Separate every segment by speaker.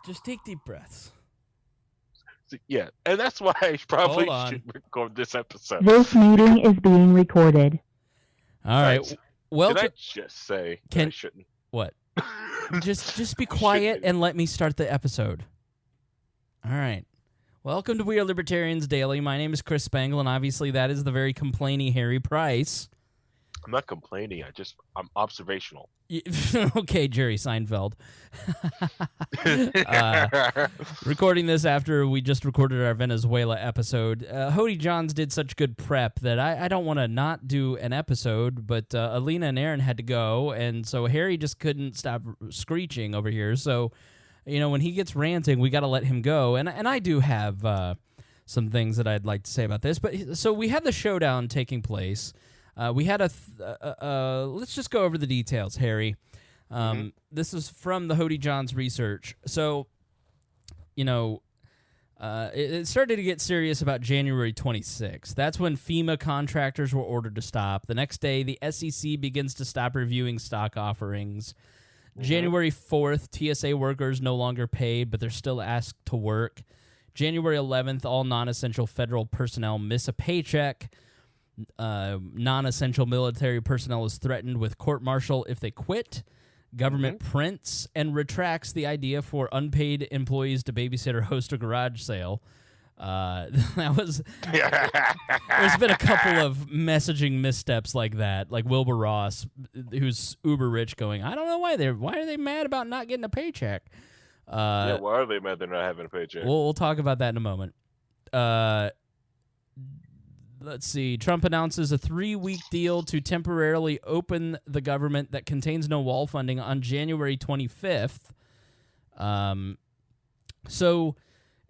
Speaker 1: Just take deep breaths.
Speaker 2: Yeah, and that's why I probably should record this episode.
Speaker 3: This meeting is being recorded.
Speaker 1: All right. Well,
Speaker 2: can I just say that I shouldn't?
Speaker 1: What? just be quiet and let me start the episode. All right. Welcome to We Are Libertarians Daily. My name is Chris Spangle, and obviously that is the very complaining Harry Price.
Speaker 2: I'm not complaining. I'm observational.
Speaker 1: Okay, Jerry Seinfeld. Recording this after we just recorded our Venezuela episode. Hody Johns did such good prep that I don't want to not do an episode, but Alina and Aaron had to go, and so Harry just couldn't stop screeching over here. So, when he gets ranting, we got to let him go. And I do have some things that I'd like to say about this. But so we had the showdown taking place. We had let's just go over the details, Harry. This is from the Hody Johns research. So, it started to get serious about January 26th. That's when FEMA contractors were ordered to stop. The next day, the SEC begins to stop reviewing stock offerings. January 4th, TSA workers no longer paid, but they're still asked to work. January 11th, all non-essential federal personnel miss a paycheck. Non-essential military personnel is threatened with court-martial if they quit. Government prints and retracts the idea for unpaid employees to babysit or host a garage sale. That was. There's been a couple of messaging missteps like that, like Wilbur Ross, who's uber rich, going, "I don't know why are they mad about not getting a paycheck."
Speaker 2: Why are they mad they're not having a paycheck?
Speaker 1: We'll talk about that in a moment. Let's see. Trump announces a 3-week deal to temporarily open the government that contains no wall funding on January 25th. So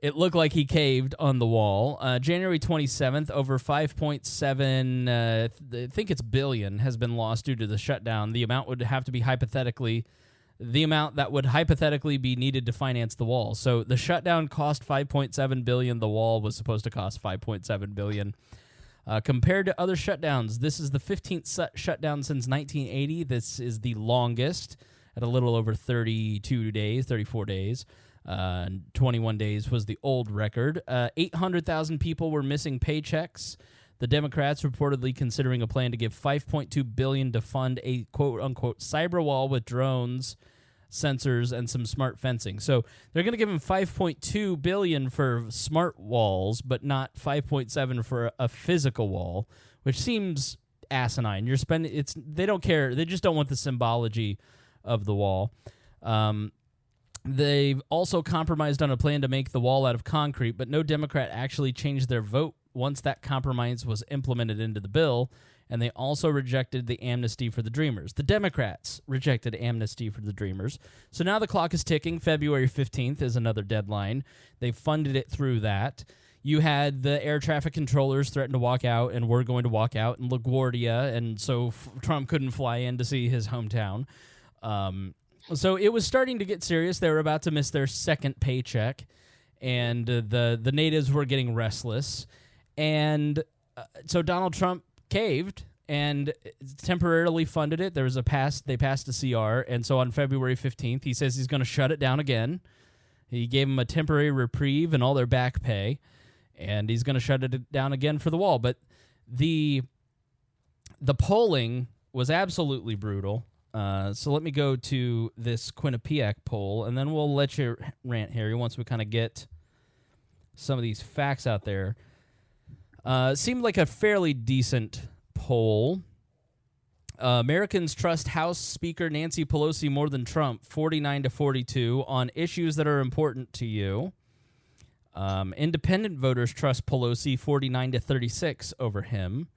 Speaker 1: it looked like he caved on the wall. January 27th, over 5.7, I think it's billion, has been lost due to the shutdown. The amount would have to be the amount that would hypothetically be needed to finance the wall. So the shutdown cost $5.7 billion. The wall was supposed to cost $5.7 billion. Compared to other shutdowns, this is the 15th shutdown since 1980. This is the longest, at a little over 34 days. 21 days was the old record. 800,000 people were missing paychecks. The Democrats reportedly considering a plan to give $5.2 billion to fund a quote-unquote cyber wall with drones, sensors, and some smart fencing. So they're going to give him $5.2 billion for smart walls, but not $5.7 for a physical wall, which seems asinine. They don't care. They just don't want the symbology of the wall. They've also compromised on a plan to make the wall out of concrete, but no Democrat actually changed their vote once that compromise was implemented into the bill. And they also rejected the amnesty for the Dreamers. The Democrats rejected amnesty for the Dreamers. So now the clock is ticking. February 15th is another deadline. They funded it through that. You had the air traffic controllers threaten to walk out, and were going to walk out in LaGuardia, and so Trump couldn't fly in to see his hometown. So it was starting to get serious. They were about to miss their second paycheck, and the natives were getting restless. And so Donald Trump caved and temporarily funded it. They passed a CR, and so on February 15th, he says he's going to shut it down again. He gave them a temporary reprieve and all their back pay, and he's going to shut it down again for the wall. But the polling was absolutely brutal. So let me go to this Quinnipiac poll, and then we'll let you rant, Harry, once we kind of get some of these facts out there. Seemed like a fairly decent poll. Americans trust House Speaker Nancy Pelosi more than Trump, 49-42, on issues that are important to you. Independent voters trust Pelosi, 49-36, over him.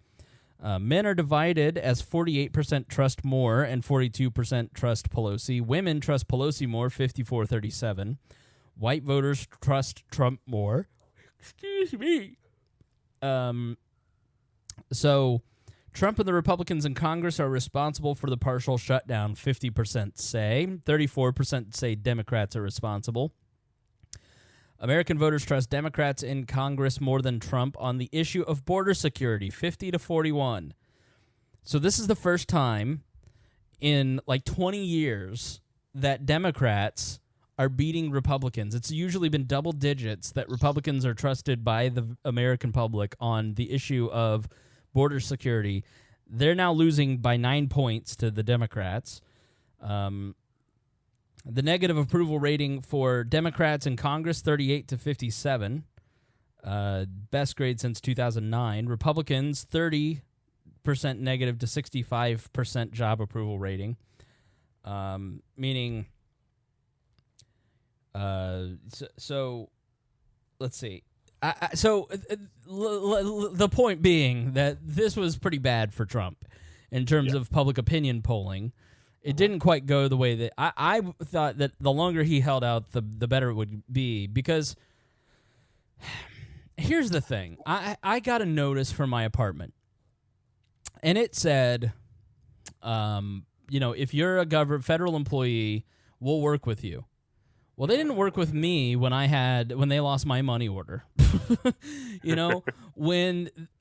Speaker 1: Men are divided as 48% trust more and 42% trust Pelosi. Women trust Pelosi more, 54-37. White voters trust Trump more. Excuse me. So Trump and the Republicans in Congress are responsible for the partial shutdown. 50% say. 34% say Democrats are responsible. American voters trust Democrats in Congress more than Trump on the issue of border security. 50-41. So this is the first time in like 20 years that Democrats are beating Republicans. It's usually been double digits that Republicans are trusted by the American public on the issue of border security. They're now losing by 9 points to the Democrats. The negative approval rating for Democrats in Congress, 38 to 57. Best grade since 2009. Republicans, 30% negative to 65% job approval rating. Meaning, so let's see. The point being that this was pretty bad for Trump in terms of public opinion polling. It didn't quite go the way that I thought that the longer he held out, the better it would be. Because here's the thing. I got a notice from my apartment, and it said, if you're a federal employee, we'll work with you. Well, they didn't work with me when they lost my money order.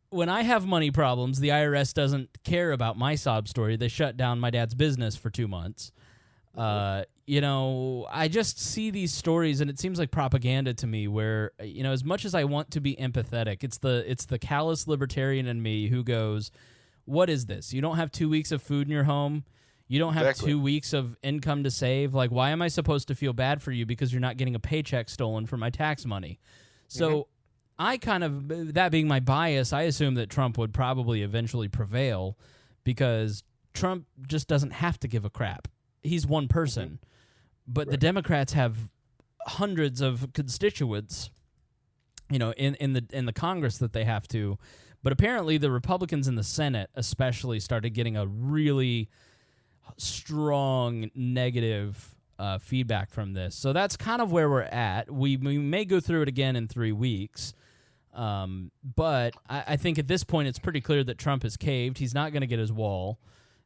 Speaker 1: When I have money problems, the IRS doesn't care about my sob story. They shut down my dad's business for 2 months. I just see these stories, and it seems like propaganda to me. Where as much as I want to be empathetic, it's the callous libertarian in me who goes, "What is this? You don't have 2 weeks of food in your home." You don't have 2 weeks of income to save. Like, why am I supposed to feel bad for you because you're not getting a paycheck stolen from my tax money? So I kind of, that being my bias, I assume that Trump would probably eventually prevail because Trump just doesn't have to give a crap. He's one person. But the Democrats have hundreds of constituents, in the Congress that they have to. But apparently the Republicans in the Senate especially started getting a really strong negative feedback from this. So that's kind of where we're at. We may go through it again in 3 weeks. But I think at this point it's pretty clear that Trump has caved. He's not going to get his wall.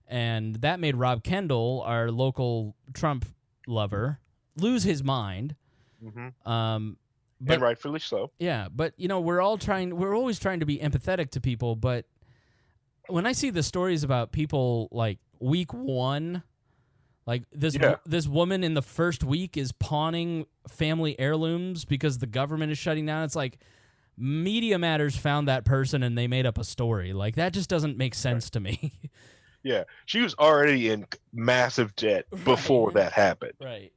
Speaker 1: And that made Rob Kendall, our local Trump lover, lose his mind.
Speaker 2: But, and rightfully so.
Speaker 1: Yeah, but we're always trying to be empathetic to people, but when I see the stories about people like week one, like this woman in the first week is pawning family heirlooms because the government is shutting down. It's like Media Matters found that person and they made up a story. Like, that just doesn't make sense to me.
Speaker 2: Yeah, she was already in massive debt before that happened.
Speaker 1: Right.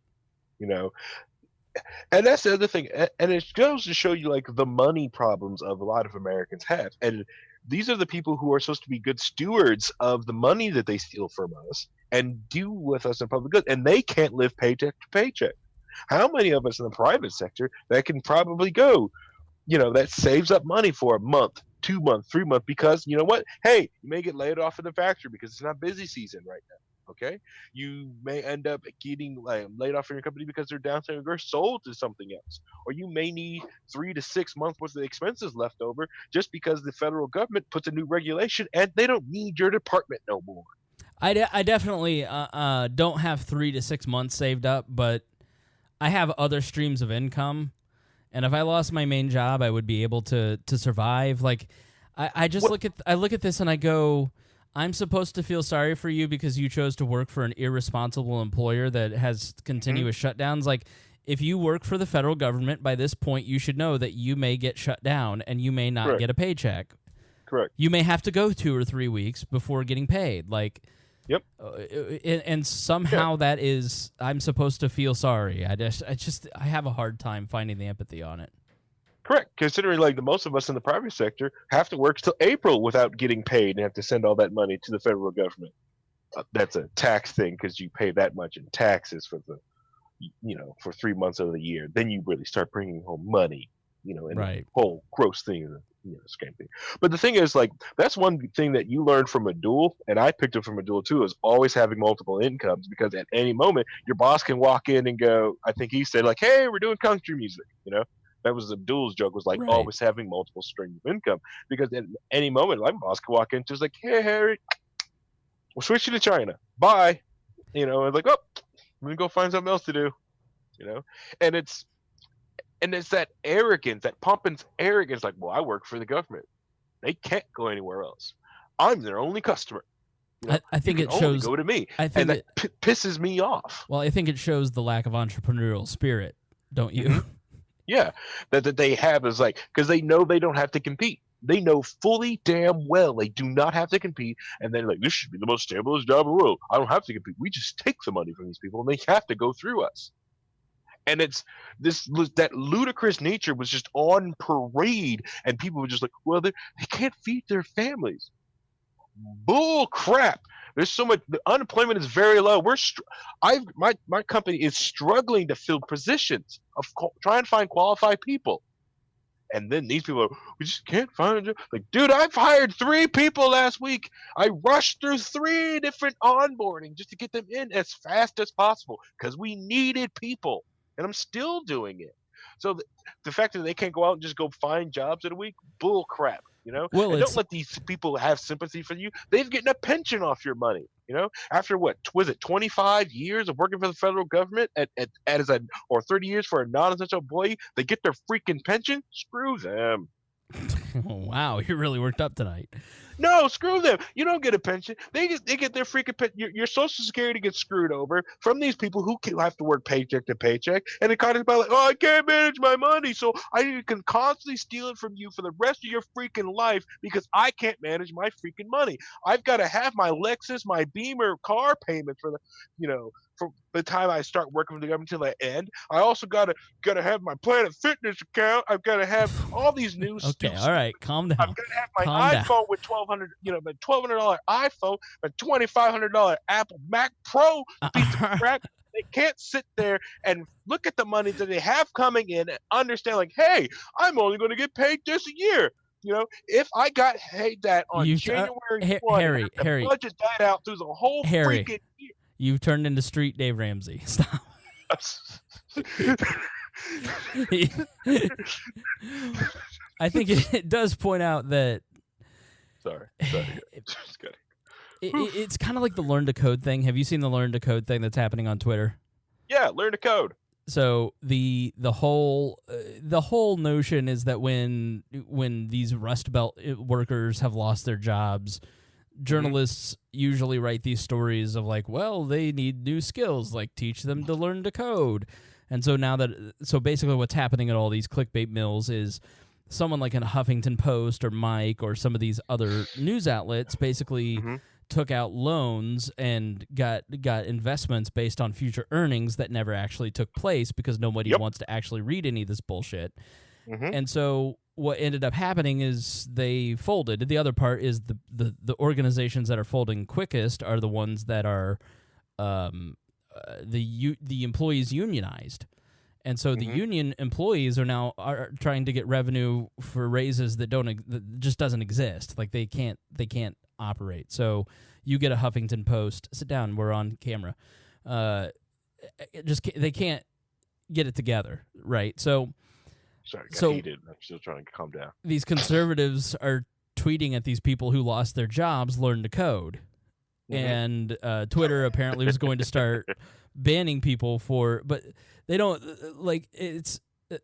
Speaker 2: And that's the other thing. And it goes to show you, like, the money problems of a lot of Americans have. And these are the people who are supposed to be good stewards of the money that they steal from us and do with us in public goods. And they can't live paycheck to paycheck. How many of us in the private sector that can probably go, that saves up money for a month, 2 months, 3 months, because you know what? Hey, you may get laid off in the factory because it's not busy season right now. Okay, you may end up getting laid off from your company because they're downsizing or sold to something else, or you may need 3 to 6 months worth of expenses left over just because the federal government puts a new regulation and they don't need your department no more.
Speaker 1: I definitely don't have 3 to 6 months saved up, but I have other streams of income, and if I lost my main job, I would be able to survive. Like, I look at this and I go, I'm supposed to feel sorry for you because you chose to work for an irresponsible employer that has continuous shutdowns. Like, if you work for the federal government, by this point, you should know that you may get shut down and you may not get a paycheck.
Speaker 2: Correct.
Speaker 1: You may have to go 2 or 3 weeks before getting paid. Like, and somehow that is, I'm supposed to feel sorry. I have a hard time finding the empathy on it.
Speaker 2: Correct, considering like the most of us in the private sector have to work till April without getting paid and have to send all that money to the federal government. That's a tax thing because you pay that much in taxes for for 3 months of the year. Then you really start bringing home money, and the whole gross thing, scam thing. But the thing is, like, that's one thing that you learn from a duel, and I picked up from a duel too, is always having multiple incomes, because at any moment your boss can walk in and go, I think he said, like, hey, we're doing country music, That was Abdul's joke, was like always having multiple streams of income, because at any moment, my boss could walk in and just like, hey, Harry, we're switching to China. Bye. And like, oh, I'm going to go find something else to do, And it's that arrogance, that Pompins arrogance, like, well, I work for the government. They can't go anywhere else. I'm their only customer. You know,
Speaker 1: I think
Speaker 2: you
Speaker 1: it
Speaker 2: can only
Speaker 1: shows.
Speaker 2: go to me,
Speaker 1: I think
Speaker 2: and that pisses me off.
Speaker 1: Well, I think it shows the lack of entrepreneurial spirit, don't you?
Speaker 2: Mhm. Yeah, that they have is like because they know they don't have to compete. They know fully damn well they do not have to compete, and they're like, "This should be the most stablest job in the world. I don't have to compete. We just take the money from these people, and they have to go through us." And it's that ludicrous nature was just on parade, and people were just like, "Well, they can't feed their families." Bull crap. There's so much. The unemployment is very low. My company is struggling to fill positions of trying to find qualified people. And then these people are, we just can't find a job. Like, dude, I've hired 3 people last week. I rushed through 3 different onboarding just to get them in as fast as possible because we needed people, and I'm still doing it. So the fact that they can't go out and just go find jobs in a week, bull crap. You know,
Speaker 1: Well,
Speaker 2: and don't let these people have sympathy for you. They've getting a pension off your money. You know, after what was it, 25 years of working for the federal government or 30 years for a non-essential employee, they get their freaking pension. Screw them.
Speaker 1: Wow, you're really worked up tonight.
Speaker 2: No, screw them. You don't get a pension. They get their freaking your Social Security gets screwed over from these people who have to work paycheck to paycheck, and it kind of about like, oh, I can't manage my money, so I can constantly steal it from you for the rest of your freaking life because I can't manage my freaking money. I've got to have my Lexus, my Beamer car payment for for the time I start working for the government until I end. I also gotta have my Planet Fitness account. I've got to have all these new.
Speaker 1: Okay, all right, calm down.
Speaker 2: I've got to have my iPhone with my $1,200 iPhone, my $2,500 Apple Mac Pro piece of crap. They can't sit there and look at the money that they have coming in and understand, like, hey, I'm only going to get paid this a year. You know, if I got paid that on January 1,
Speaker 1: Harry,
Speaker 2: the budget died out through the whole freaking year.
Speaker 1: You've turned into Street Dave Ramsey. Stop. I think it does point out that.
Speaker 2: Sorry. Just kidding.
Speaker 1: It's kind of like the learn to code thing. Have you seen the learn to code thing that's happening on Twitter?
Speaker 2: Yeah, learn to code.
Speaker 1: So the whole notion is that when these Rust Belt workers have lost their jobs, journalists usually write these stories of like, well, they need new skills, like teach them to learn to code. And so basically what's happening at all these clickbait mills is someone like in Huffington Post or Mike or some of these other news outlets basically took out loans and got investments based on future earnings that never actually took place because nobody wants to actually read any of this bullshit. And so what ended up happening is they folded. The other part is the organizations that are folding quickest are the ones that are the employees unionized. And so the union employees are trying to get revenue for raises that just doesn't exist. Like they can't operate. So you get a Huffington Post. Sit down. We're on camera. They can't get it together, right? So
Speaker 2: sorry, got heated. I'm still trying to calm down.
Speaker 1: These conservatives are tweeting at these people who lost their jobs, learn to code. And Twitter apparently was going to start banning people but they don't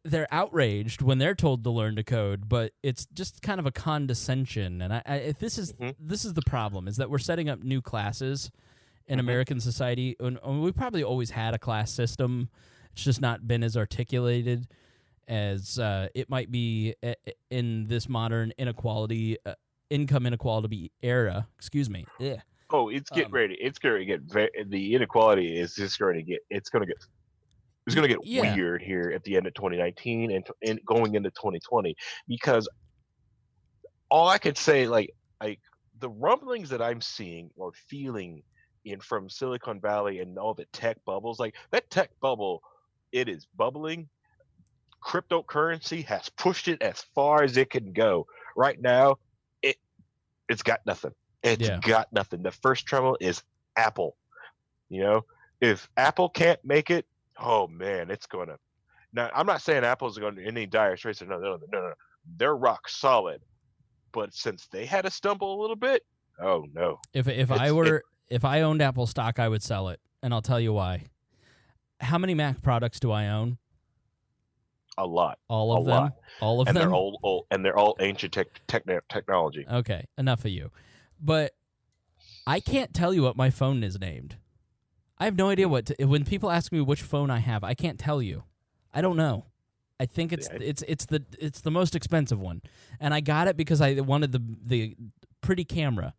Speaker 1: they're outraged when they're told to learn to code, but it's just kind of a condescension. And this is the problem, is that we're setting up new classes in American society. And we probably always had a class system. It's just not been as articulated as it might be in this modern income inequality era. Excuse me. Yeah.
Speaker 2: Oh, it's getting ready. It's going to get the inequality is just going to get. It's going to get weird here at the end of 2019 and going into 2020, because all I could say, like the rumblings that I'm seeing or feeling from Silicon Valley and all the tech bubbles, like that tech bubble, it is bubbling. Cryptocurrency has pushed it as far as it can go. Right now, it's got nothing. It's got nothing. The first trouble is Apple. You know, if Apple can't make it, oh man, it's gonna. Now, I'm not saying Apple's going to any dire straits. No. They're rock solid. But since they had to stumble a little bit, oh no.
Speaker 1: If I owned Apple stock, I would sell it, and I'll tell you why. How many Mac products do I own?
Speaker 2: A lot.
Speaker 1: All of them. All of them.
Speaker 2: And they're old, and they're all ancient technology.
Speaker 1: Okay, enough of you. But I can't tell you what my phone is named. I have no idea when people ask me which phone I have, I can't tell you. I don't know. I think it's the most expensive one, and I got it because I wanted the pretty camera.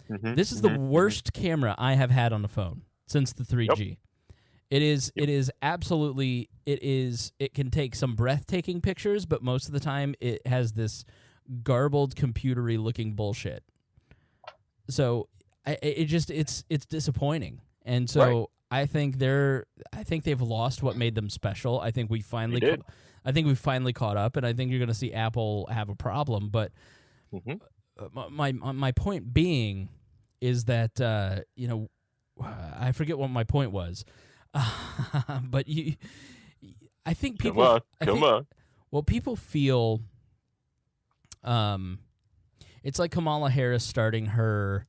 Speaker 1: This is the worst camera I have had on the phone since the 3G. Yep. It is absolutely it can take some breathtaking pictures, but most of the time it has this garbled computery looking bullshit. So it's disappointing. And so I think they've lost what made them special. I think we finally caught up, and I think you're going to see Apple have a problem. But my point being is that I forget what my point was, but I think people come on. Well, people feel it's like Kamala Harris starting her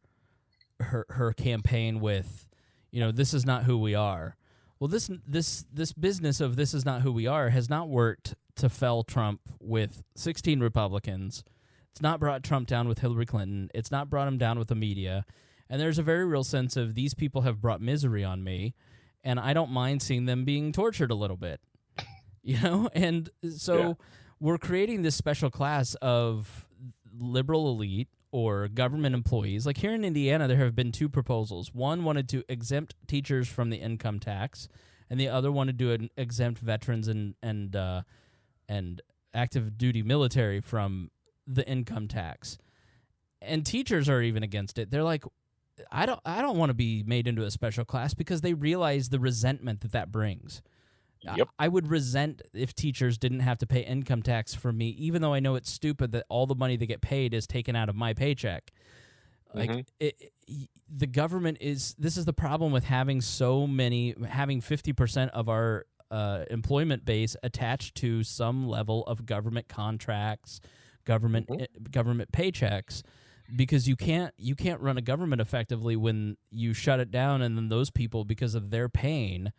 Speaker 1: campaign with, this is not who we are. Well, this business of this is not who we are has not worked to fell Trump with 16 Republicans. It's not brought Trump down with Hillary Clinton. It's not brought him down with the media. And there's a very real sense of these people have brought misery on me, and I don't mind seeing them being tortured a little bit. And so we're creating this special class of liberal elite or government employees. Like here in Indiana, there have been two proposals. One wanted to exempt teachers from the income tax, and the other wanted to exempt veterans and active duty military from the income tax. And teachers are even against it. They're like, I don't want to be made into a special class, because they realize the resentment that brings. Yep. I would resent if teachers didn't have to pay income tax for me, even though I know it's stupid that all the money they get paid is taken out of my paycheck. Like the government this is the problem with having 50% of our employment base attached to some level of government contracts, government paychecks, because you can't run a government effectively when you shut it down, and then those people, because of their pain,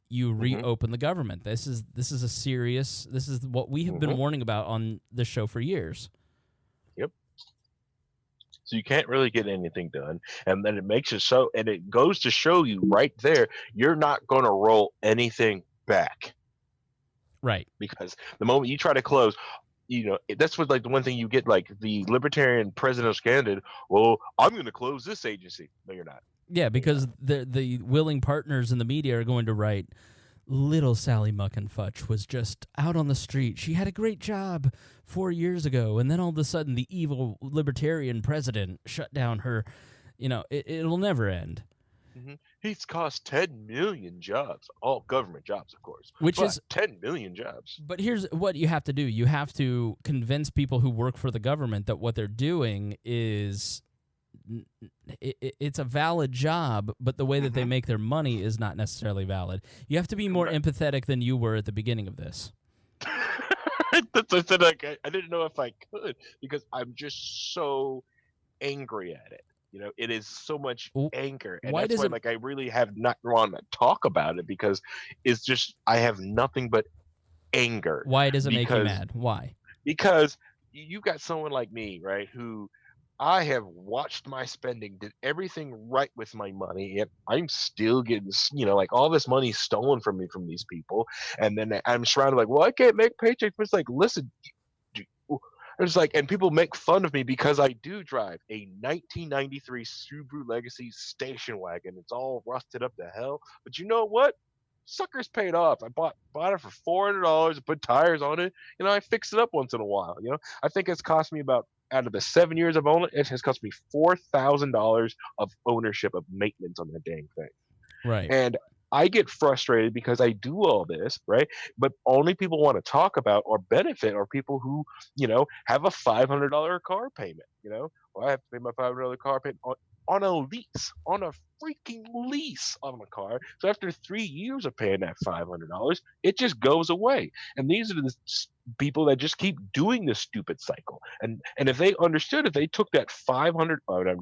Speaker 1: you reopen the government. This is what we have been warning about on this show for years. Yep.
Speaker 2: So you can't really get anything done, and then it goes to show you right there, you're not going to roll anything back.
Speaker 1: Right.
Speaker 2: Because the moment you try to close, that's what, like, the one thing you get, like the Libertarian presidential candidate, well, I'm going to close this agency. No, you're not.
Speaker 1: Yeah, because the willing partners in the media are going to write, little Sally Muckenfudge was just out on the street. She had a great job 4 years ago, and then all of a sudden the evil libertarian president shut down her. It'll never end.
Speaker 2: He's cost 10 million jobs, all government jobs, of course.
Speaker 1: Which is
Speaker 2: 10 million jobs.
Speaker 1: But here's what you have to do. You have to convince people who work for the government that what they're doing is it's a valid job, but the way that they make their money is not necessarily valid. You have to be more empathetic than you were at the beginning of this.
Speaker 2: That's what I said. Like, I didn't know if I could, because I'm just so angry at it. It is so much anger, and that's why I really have not want to talk about it, because it's just I have nothing but anger.
Speaker 1: Why does it make you mad? Why?
Speaker 2: Because you got someone like me, right, who I have watched my spending, did everything right with my money, and I'm still getting, like, all this money stolen from me from these people, and then I'm surrounded like, well, I can't make paychecks. But it's like, listen, it's like, and people make fun of me because I do drive a 1993 Subaru Legacy station wagon. It's all rusted up to hell, but you know what? Sucker's paid off. I bought it for $400. Put tires on it. I fix it up once in a while. I think it's cost me about, out of the 7 years I've owned it, it has cost me $4,000 of ownership of maintenance on that dang thing.
Speaker 1: Right.
Speaker 2: And I get frustrated because I do all this, right? But only people want to talk about or benefit are people who, have a $500 car payment. Well, I have to pay my $500 car payment on a lease, on a freaking lease on a car. So after 3 years of paying that $500, it just goes away. And these are people that just keep doing this stupid cycle. And if they understood, if they took that 500, I'm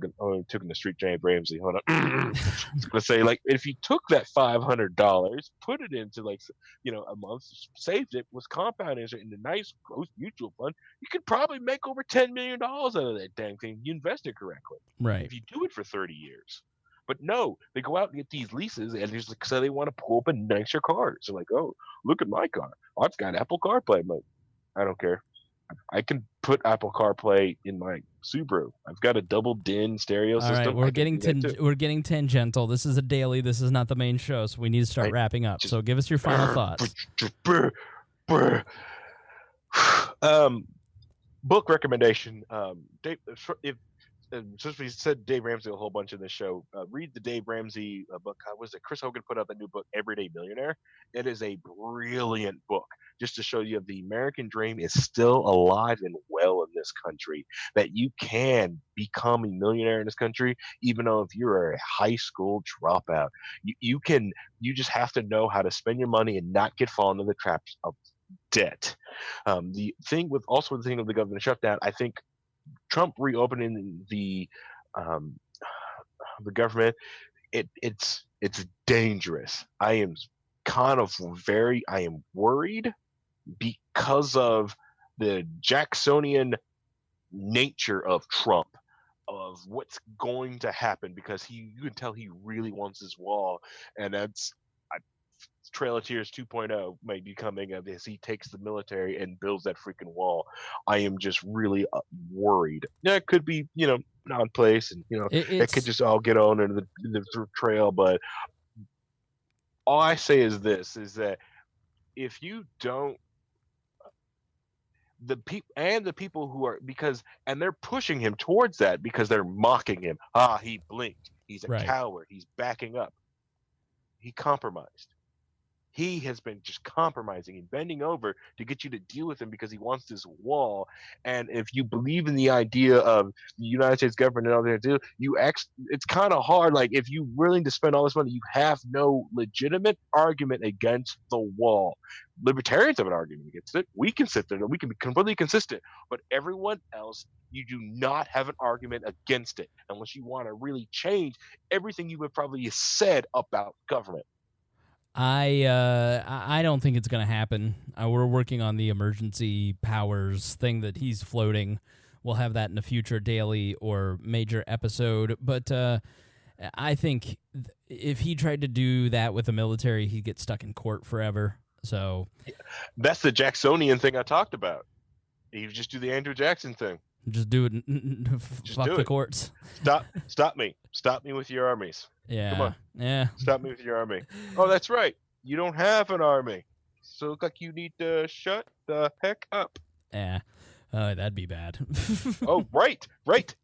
Speaker 2: taking the street James Ramsey. Hold on, I was gonna say, like, if you took that $500, put it into, like, a month, saved it, was compounding it in a nice growth mutual fund, you could probably make over $10 million out of that dang thing. You invest it correctly,
Speaker 1: Right?
Speaker 2: if you do it for 30 years. But no, they go out and get these leases, and just so they want to pull up a nicer car. So, like, oh, look at my car. Oh, it's got Apple CarPlay. I'm like, I don't care. I can put Apple CarPlay in my Subaru. I've got a double DIN stereo
Speaker 1: All
Speaker 2: system.
Speaker 1: right, we're getting tangential. This is a daily. This is not the main show, so we need to start wrapping up. So give us your final thoughts.
Speaker 2: Book recommendation. Dave, since we said Dave Ramsey a whole bunch in this show, read the Dave Ramsey book. Was it Chris Hogan put out the new book, Everyday Millionaire? It is a brilliant book, just to show you the American dream is still alive and well in this country, that you can become a millionaire in this country, even though if you're a high school dropout. You just have to know how to spend your money and not get fall into the traps of debt. The thing with the government shutdown, I think Trump reopening the government, it's dangerous. I am worried because of the Jacksonian nature of Trump, of what's going to happen, because you can tell he really wants this wall, and that's Trail of Tears 2.0 might be coming as he takes the military and builds that freaking wall. I am just really worried. Yeah, it could be, non-place, and it could just all get on into the trail. But all I say is this: is that if you don't, the people who are, and they're pushing him towards that because they're mocking him. He blinked. He's a coward. He's backing up. He compromised. He has been just compromising and bending over to get you to deal with him because he wants this wall. And if you believe in the idea of the United States government and all they do, it's kind of hard. Like, if you're willing to spend all this money, you have no legitimate argument against the wall. Libertarians have an argument against it. We can sit there and we can be completely consistent. But everyone else, you do not have an argument against it unless you want to really change everything you have probably said about government.
Speaker 1: I don't think it's going to happen. We're working on the emergency powers thing that he's floating. We'll have that in a future daily or major episode. But I think if he tried to do that with the military, he'd get stuck in court forever. So
Speaker 2: that's the Jacksonian thing I talked about. You just do the Andrew Jackson thing.
Speaker 1: Just do it. Fuck the courts.
Speaker 2: Stop me. Stop me with your armies.
Speaker 1: Yeah.
Speaker 2: Come on.
Speaker 1: Yeah.
Speaker 2: Stop me with your army. Oh, that's right. You don't have an army. So it looks like you need to shut the heck up.
Speaker 1: Yeah. That'd be bad.
Speaker 2: Oh, right.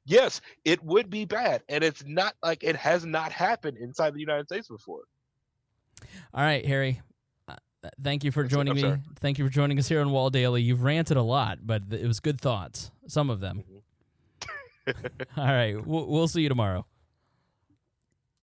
Speaker 2: Yes, it would be bad. And it's not like it has not happened inside the United States before.
Speaker 1: All right, Harry. Thank you for joining me. Thank you for joining us here on Wall Daily. You've ranted a lot, but it was good thoughts. Some of them. All right. We'll see you tomorrow.